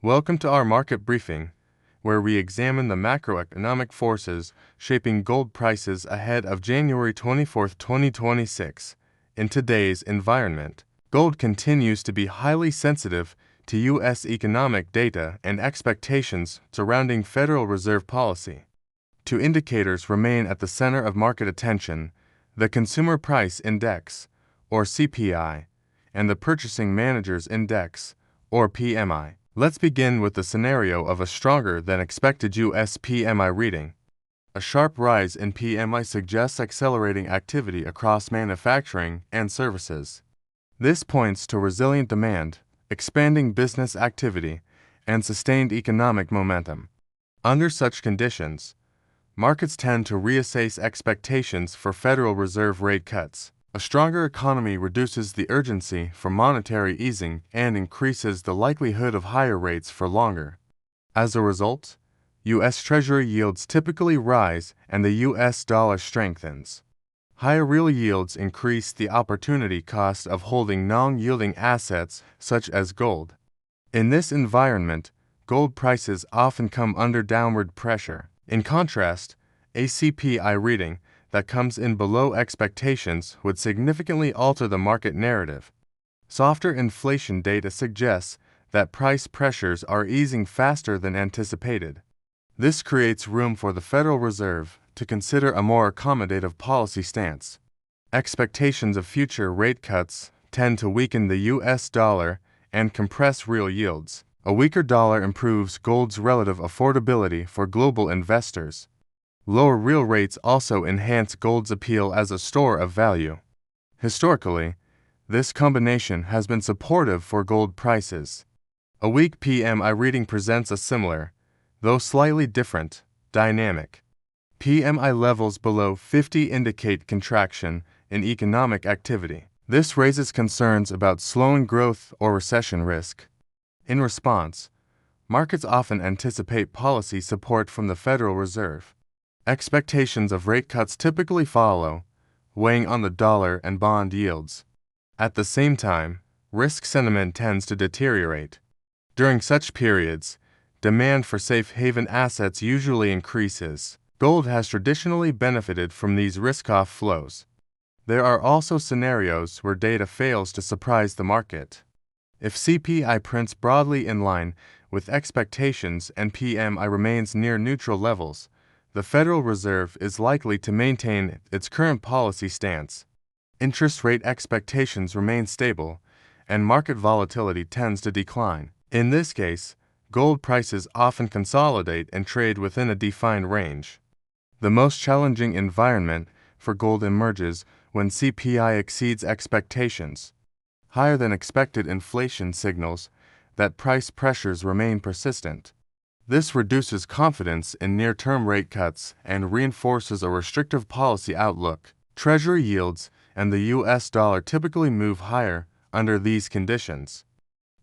Welcome to our market briefing, where we examine the macroeconomic forces shaping gold prices ahead of January 24, 2026. In today's environment, gold continues to be highly sensitive to U.S. economic data and expectations surrounding Federal Reserve policy. Two indicators remain at the center of market attention: the Consumer Price Index, or CPI, and the Purchasing Managers Index, or PMI. Let's begin with the scenario of a stronger than expected U.S. PMI reading. A sharp rise in PMI suggests accelerating activity across manufacturing and services. This points to resilient demand, expanding business activity, and sustained economic momentum. Under such conditions, markets tend to reassess expectations for Federal Reserve rate cuts. A stronger economy reduces the urgency for monetary easing and increases the likelihood of higher rates for longer. As a result, U.S. Treasury yields typically rise and the U.S. dollar strengthens. Higher real yields increase the opportunity cost of holding non-yielding assets such as gold. In this environment, gold prices often come under downward pressure. In contrast, a CPI reading that comes in below expectations would significantly alter the market narrative. Softer inflation data suggests that price pressures are easing faster than anticipated. This creates room for the Federal Reserve to consider a more accommodative policy stance. Expectations of future rate cuts tend to weaken the U.S. dollar and compress real yields. A weaker dollar improves gold's relative affordability for global investors. Lower real rates also enhance gold's appeal as a store of value. Historically, this combination has been supportive for gold prices. A weak PMI reading presents a similar, though slightly different, dynamic. PMI levels below 50 indicate contraction in economic activity. This raises concerns about slowing growth or recession risk. In response, markets often anticipate policy support from the Federal Reserve. Expectations of rate cuts typically follow, weighing on the dollar and bond yields. At the same time, risk sentiment tends to deteriorate. During such periods, demand for safe haven assets usually increases. Gold has traditionally benefited from these risk-off flows. There are also scenarios where data fails to surprise the market. If CPI prints broadly in line with expectations and PMI remains near neutral levels, the Federal Reserve is likely to maintain its current policy stance. Interest rate expectations remain stable, and market volatility tends to decline. In this case, gold prices often consolidate and trade within a defined range. The most challenging environment for gold emerges when CPI exceeds expectations. Higher than expected inflation signals that price pressures remain persistent. This reduces confidence in near-term rate cuts and reinforces a restrictive policy outlook. Treasury yields and the U.S. dollar typically move higher under these conditions.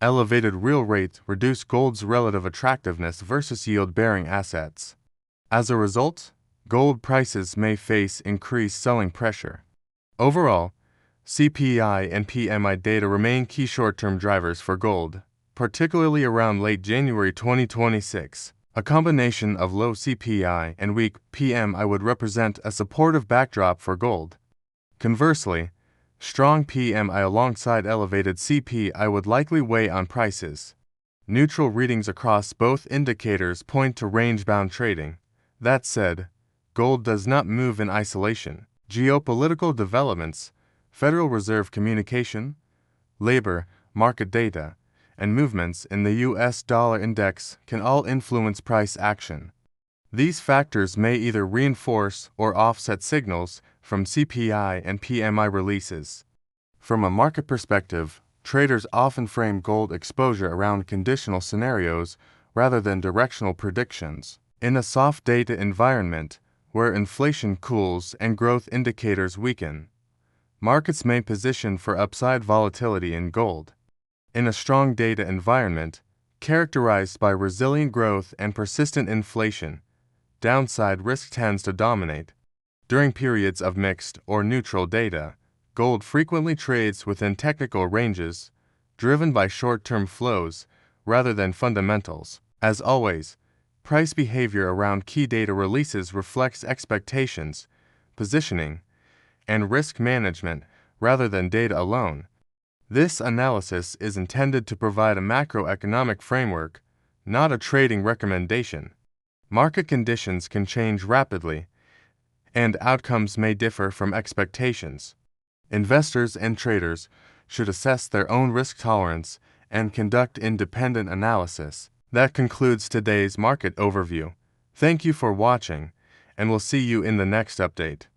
Elevated real rates reduce gold's relative attractiveness versus yield-bearing assets. As a result, gold prices may face increased selling pressure. Overall, CPI and PMI data remain key short-term drivers for gold, particularly around late January 2026. A combination of low CPI and weak PMI would represent a supportive backdrop for gold. Conversely, strong PMI alongside elevated CPI would likely weigh on prices. Neutral readings across both indicators point to range-bound trading. That said, gold does not move in isolation. Geopolitical developments, Federal Reserve communication, labor market data, and movements in the U.S. dollar index can all influence price action. These factors may either reinforce or offset signals from CPI and PMI releases. From a market perspective, traders often frame gold exposure around conditional scenarios rather than directional predictions. In a soft data environment, where inflation cools and growth indicators weaken, markets may position for upside volatility in gold. In a strong data environment, characterized by resilient growth and persistent inflation, downside risk tends to dominate. During periods of mixed or neutral data, gold frequently trades within technical ranges, driven by short-term flows rather than fundamentals. As always, price behavior around key data releases reflects expectations, positioning, and risk management rather than data alone. This analysis is intended to provide a macroeconomic framework, not a trading recommendation. Market conditions can change rapidly, and outcomes may differ from expectations. Investors and traders should assess their own risk tolerance and conduct independent analysis. That concludes today's market overview. Thank you for watching, and we'll see you in the next update.